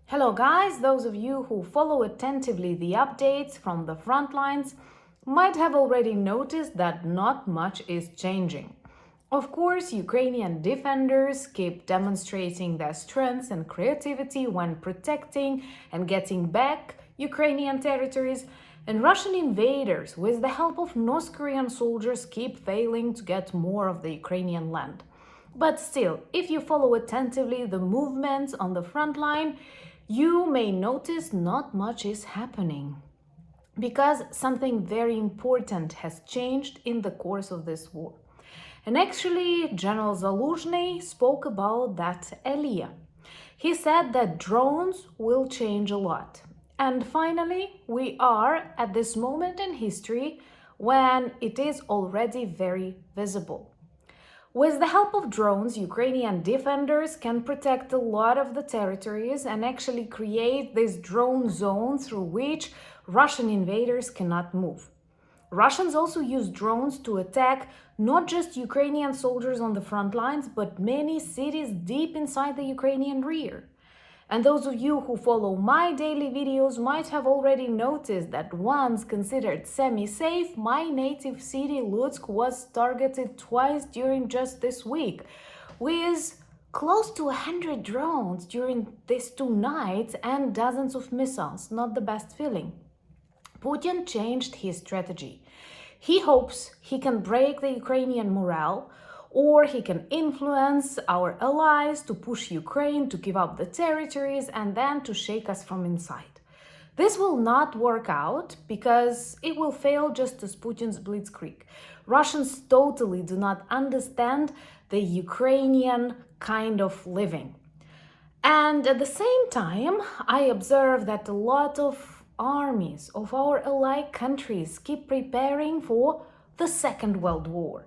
Hello guys, those of you who follow attentively the updates from the front lines might have already noticed that not much is changing. Of course, Ukrainian defenders keep demonstrating their strengths and creativity when protecting and getting back Ukrainian territories, and Russian invaders, with the help of North Korean soldiers, keep failing to get more of the Ukrainian land. But still, if you follow attentively the movements on the front line, you may notice not much is happening, because something very important has changed in the course of this war. And actually, General Zaluzhny spoke about that earlier. He said that drones will change a lot. And finally, we are at this moment in history when it is already very visible. With the help of drones, Ukrainian defenders can protect a lot of the territories and actually create this drone zone through which Russian invaders cannot move. Russians also use drones to attack not just Ukrainian soldiers on the front lines, but many cities deep inside the Ukrainian rear. And those of you who follow my daily videos might have already noticed that once considered semi-safe, my native city Lutsk was targeted twice during just this week, with close to 100 drones during these 2 nights and dozens of missiles. Not the best feeling. Putin changed his strategy. He hopes he can break the Ukrainian morale, or he can influence our allies to push Ukraine to give up the territories and then to shake us from inside. This will not work out because it will fail just as Putin's blitzkrieg. Russians totally do not understand the Ukrainian kind of living. And at the same time, I observe that a lot of armies of our allied countries keep preparing for the Second World War,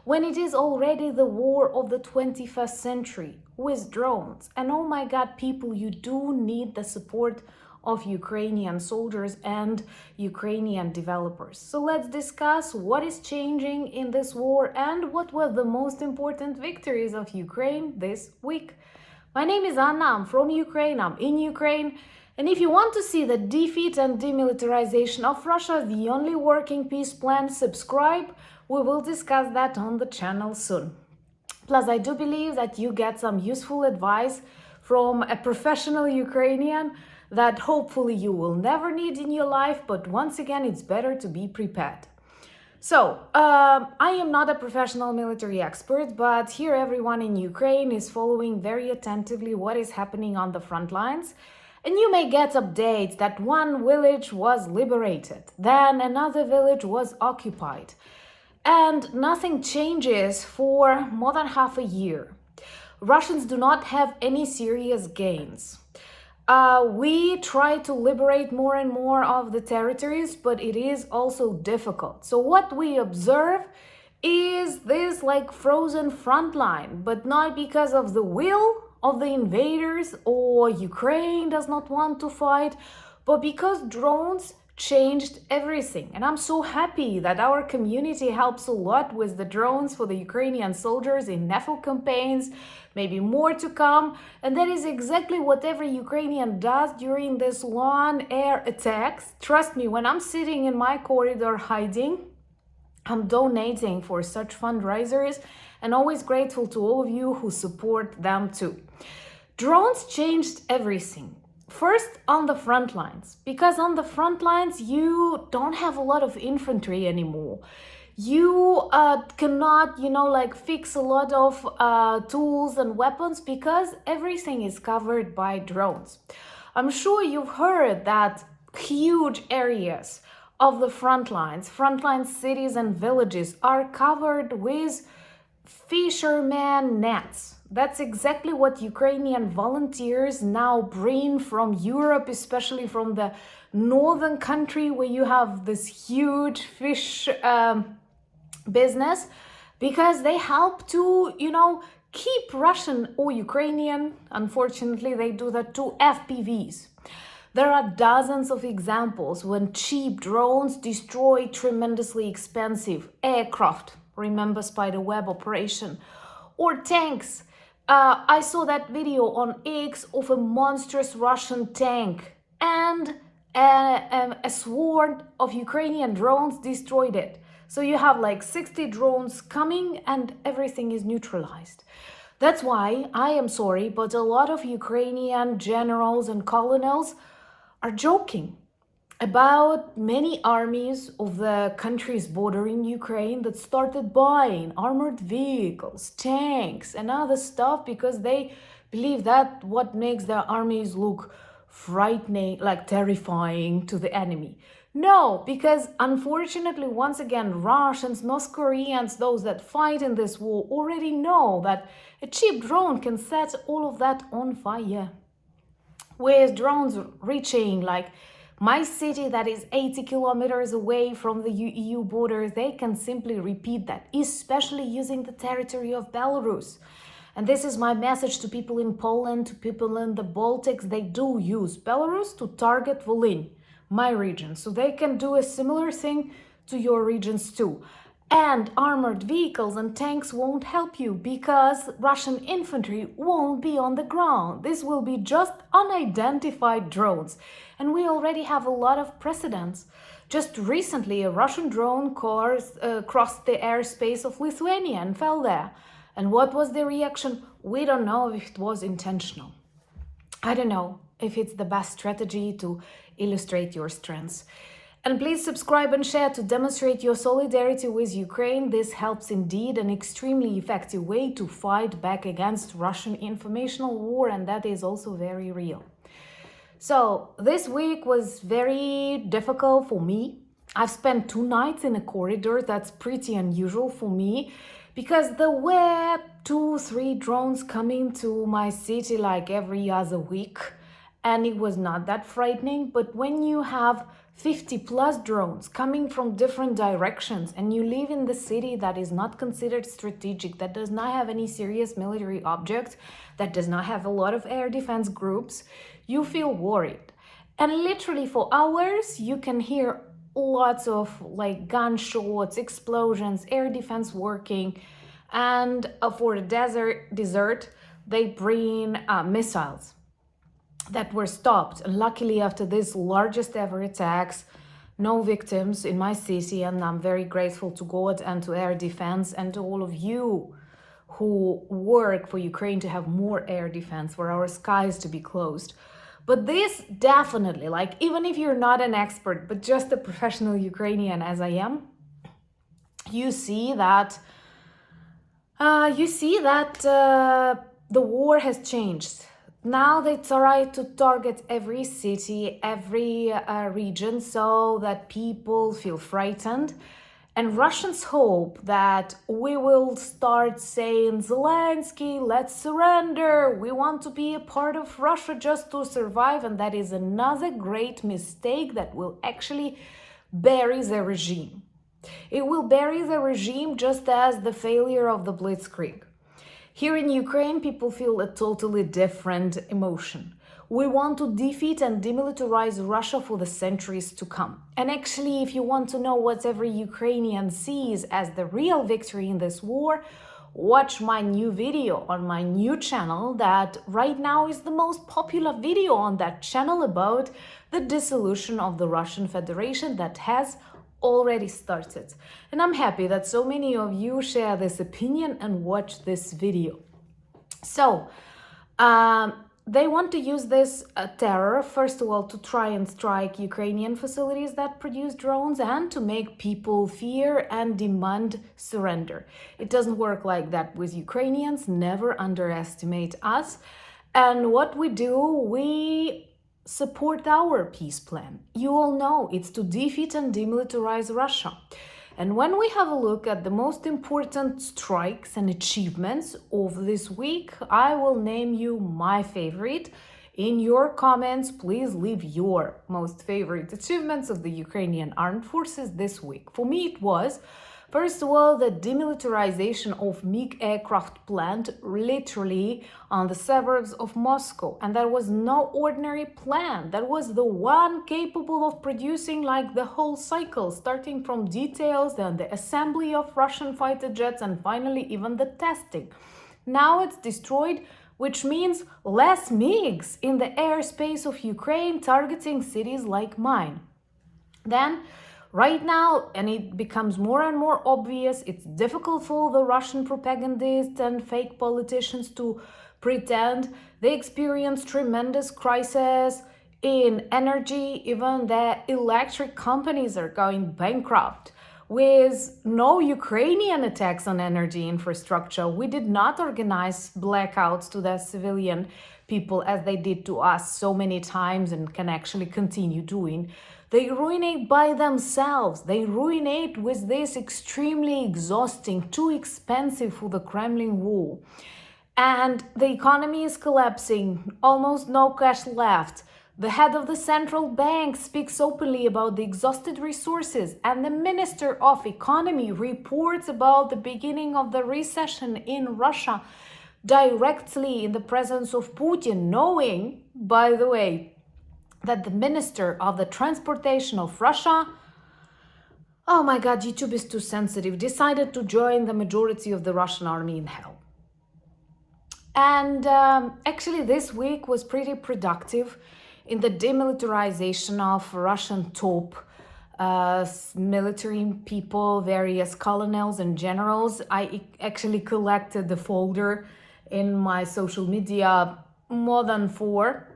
when it is already the war of the 21st century with drones. And oh my God, people, you do need the support of Ukrainian soldiers and Ukrainian developers. So let's discuss what is changing in this war and what were the most important victories of Ukraine this week. My name is Anna, I'm from Ukraine, I'm in Ukraine. And if you want to see the defeat and demilitarization of Russia, the only working peace plan, subscribe. We will discuss that on the channel soon. Plus, I do believe that you get some useful advice from a professional Ukrainian that hopefully you will never need in your life, but once again, it's better to be prepared. So, I am not a professional military expert, but here everyone in Ukraine is following very attentively what is happening on the front lines. And you may get updates that one village was liberated, then another village was occupied. And nothing changes for more than half a year. Russians do not have any serious gains. We try to liberate more and more of the territories, but it is also difficult. So what we observe is this like frozen front line, but not because of the will of the invaders or Ukraine does not want to fight, but because drones changed everything. And I'm so happy that our community helps a lot with the drones for the Ukrainian soldiers in NAFO campaigns, maybe more to come. And that is exactly what every Ukrainian does during this long air attacks. Trust me, when I'm sitting in my corridor hiding, I'm donating for such fundraisers and always grateful to all of you who support them too. Drones changed everything. First, on the front lines, because on the front lines, you don't have a lot of infantry anymore. You cannot, fix a lot of tools and weapons because everything is covered by drones. I'm sure you've heard that huge areas of the frontline cities and villages are covered with fisherman nets. That's exactly what Ukrainian volunteers now bring from Europe, especially from the northern country where you have this huge fish business, because they help to, keep Russian or Ukrainian, unfortunately they do that too, FPVs. There are dozens of examples when cheap drones destroy tremendously expensive aircraft, remember spiderweb operation, or tanks. I saw that video on X of a monstrous Russian tank, and a swarm of Ukrainian drones destroyed it. So you have like 60 drones coming and everything is neutralized. That's why I am sorry, but a lot of Ukrainian generals and colonels are joking about many armies of the countries bordering Ukraine that started buying armored vehicles, tanks, and other stuff because they believe that what makes their armies look frightening, like terrifying to the enemy. No, because unfortunately, once again, Russians, North Koreans, those that fight in this war already know that a cheap drone can set all of that on fire. With drones reaching like my city that is 80 kilometers away from the EU border, they can simply repeat that, especially using the territory of Belarus. And this is my message to people in Poland, to people in the Baltics. They do use Belarus to target Volyn, my region. So they can do a similar thing to your regions too. And armored vehicles and tanks won't help you because Russian infantry won't be on the ground. This will be just unidentified drones. And we already have a lot of precedents. Just recently, a Russian drone crossed the airspace of Lithuania and fell there. And what was the reaction? We don't know if it was intentional. I don't know if it's the best strategy to illustrate your strengths. And please subscribe and share to demonstrate your solidarity with Ukraine. This helps indeed, an extremely effective way to fight back against Russian informational war, and that is also very real. So this week was very difficult for me. I've spent 2 nights in a corridor. That's pretty unusual for me because there were 2-3 drones coming to my city like every other week, and it was not that frightening. But when you have 50 plus drones coming from different directions and you live in the city that is not considered strategic, that does not have any serious military objects, that does not have a lot of air defense groups, you feel worried. And literally for hours you can hear lots of like gunshots, explosions, air defense working. And for the desert they bring missiles that were stopped. And luckily, after this largest ever attacks, no victims in my city, and I'm very grateful to God and to air defense and to all of you who work for Ukraine to have more air defense, for our skies to be closed. But this definitely, like, even if you're not an expert, but just a professional Ukrainian as I am, you see that the war has changed. Now they try to target every city, every region, so that people feel frightened. And Russians hope that we will start saying, Zelensky, let's surrender. We want to be a part of Russia just to survive. And that is another great mistake that will actually bury the regime. It will bury the regime just as the failure of the Blitzkrieg. Here in Ukraine, people feel a totally different emotion. We want to defeat and demilitarize Russia for the centuries to come. And actually, if you want to know what every Ukrainian sees as the real victory in this war, watch my new video on my new channel that right now is the most popular video on that channel about the dissolution of the Russian Federation that has already started. And I'm happy that so many of you share this opinion and watch this video. So they want to use this terror, first of all, to try and strike Ukrainian facilities that produce drones and to make people fear and demand surrender. It doesn't work like that with Ukrainians. Never underestimate us. And what we do, we support our peace plan. You all know it's to defeat and demilitarize Russia. And when we have a look at the most important strikes and achievements of this week, I will name you my favorite. In your comments, please leave your most favorite achievements of the Ukrainian armed forces this week. For me, it was, first of all, the demilitarization of MiG aircraft plant literally on the suburbs of Moscow. And that was no ordinary plant. That was the one capable of producing like the whole cycle, starting from details, then the assembly of Russian fighter jets, and finally even the testing. Now it's destroyed, which means less MiGs in the airspace of Ukraine targeting cities like mine. Then, right now, and it becomes more and more obvious, it's difficult for the Russian propagandists and fake politicians to pretend they experience tremendous crisis in energy. Even the electric companies are going bankrupt. With no Ukrainian attacks on energy infrastructure, we did not organize blackouts to the civilian people as they did to us so many times and can actually continue doing. They ruinate by themselves. They ruinate with this extremely exhausting, too expensive for the Kremlin war. And the economy is collapsing, almost no cash left. The head of the central bank speaks openly about the exhausted resources, and the Minister of Economy reports about the beginning of the recession in Russia directly in the presence of Putin, knowing, by the way, that the Minister of the Transportation of Russia, oh my God, YouTube is too sensitive, decided to join the majority of the Russian army in hell. And actually this week was pretty productive in the demilitarization of Russian top military people, various colonels and generals. I actually collected the folder in my social media, more than 4.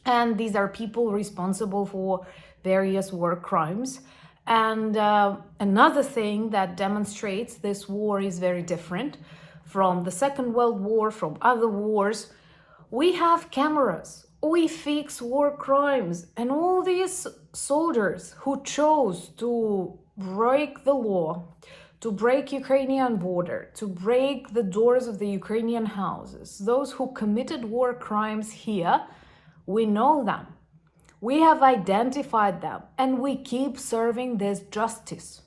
And these are people responsible for various war crimes. And another thing that demonstrates this war is very different from the Second World War, from other wars. We have cameras. We fix war crimes, and all these soldiers who chose to break the law, to break Ukrainian border, to break the doors of the Ukrainian houses, those who committed war crimes here, we know them. We have identified them, and we keep serving this justice.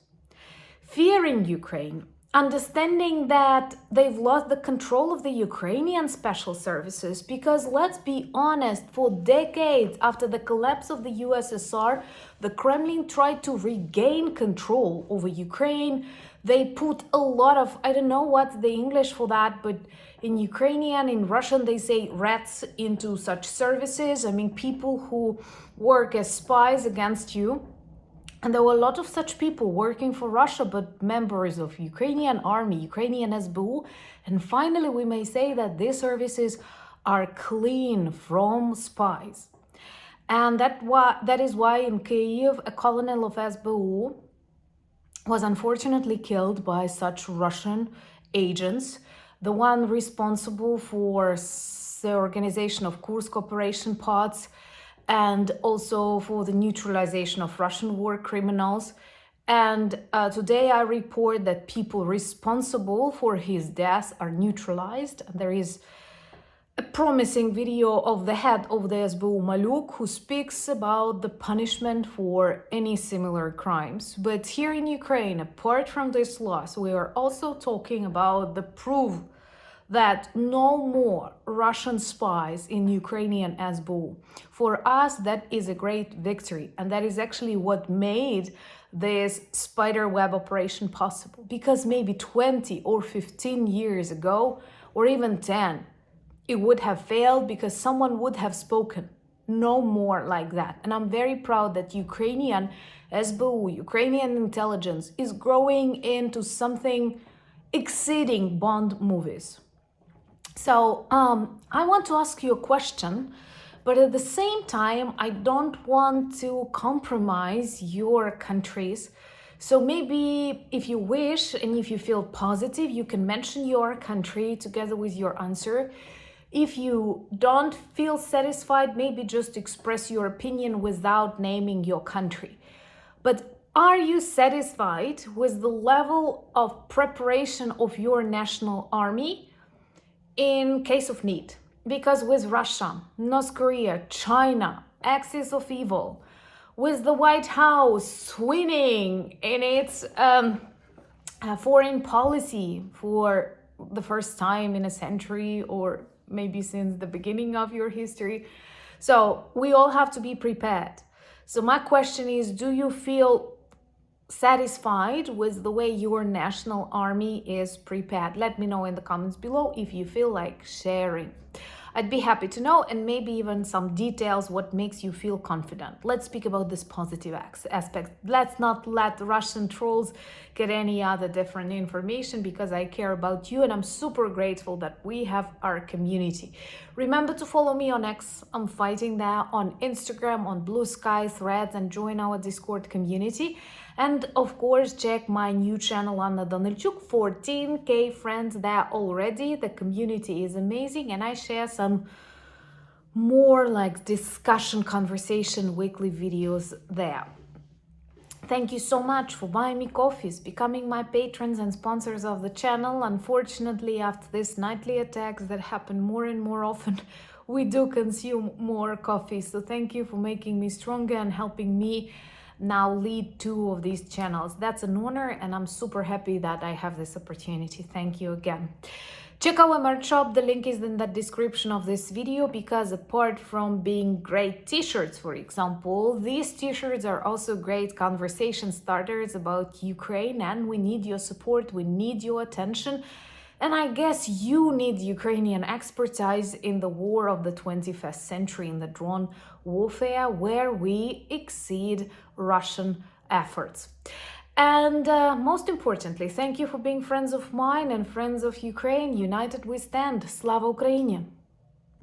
Fearing Ukraine, understanding that they've lost the control of the Ukrainian special services, because let's be honest, for decades after the collapse of the USSR, the Kremlin tried to regain control over Ukraine. They put a lot of, I don't know what's the English for that, but in Ukrainian, in Russian, they say rats into such services. I mean, people who work as spies against you. And there were a lot of such people working for Russia, but members of Ukrainian army, Ukrainian SBU. And finally, we may say that these services are clean from spies. And that is why in Kyiv, a colonel of SBU was unfortunately killed by such Russian agents. The one responsible for the organization of Kursk operation pods, and also for the neutralization of Russian war criminals. And today I report that people responsible for his death are neutralized. And there is a promising video of the head of the SBU, Maluk, who speaks about the punishment for any similar crimes. But here in Ukraine, apart from this loss, we are also talking about the proof that no more Russian spies in Ukrainian SBU. For us, that is a great victory. And that is actually what made this spider web operation possible. Because maybe 20 or 15 years ago, or even 10, it would have failed because someone would have spoken. No more like that. And I'm very proud that Ukrainian SBU, Ukrainian intelligence, is growing into something exceeding Bond movies. So I want to ask you a question, but at the same time, I don't want to compromise your countries. So maybe if you wish and if you feel positive, you can mention your country together with your answer. If you don't feel satisfied, maybe just express your opinion without naming your country. But are you satisfied with the level of preparation of your national army in case of need? Because with Russia, North Korea, China, axis of evil, with the White House winning in its foreign policy for the first time in a century, or maybe since the beginning of your history. So we all have to be prepared. So my question is, do you feel satisfied with the way your national army is prepared? Let me know in the comments below if you feel like sharing. I'd be happy to know, and maybe even some details what makes you feel confident. Let's speak about this positive aspect. Let's not let Russian trolls get any other different information, because I care about you and I'm super grateful that we have our community. Remember to follow me on X, I'm fighting there, on Instagram, on Blue Sky, Threads, and join our Discord community. And of course, check my new channel, Anna Danilchuk, 14K friends there already. The community is amazing, and I share some more like discussion, conversation, weekly videos there. Thank you so much for buying me coffees, becoming my patrons and sponsors of the channel. Unfortunately, after this nightly attacks that happen more and more often, we do consume more coffee. So thank you for making me stronger and helping me now lead 2 of these channels. That's an honor, and I'm super happy that I have this opportunity. Thank you again. Check our merch shop, the link is in the description of this video, because apart from being great t-shirts, for example, these t-shirts are also great conversation starters about Ukraine, and we need your support, we need your attention. And I guess you need Ukrainian expertise in the war of the 21st century, in the drone warfare, where we exceed Russian efforts. And most importantly, thank you for being friends of mine and friends of Ukraine. United we stand. Slava Ukraini!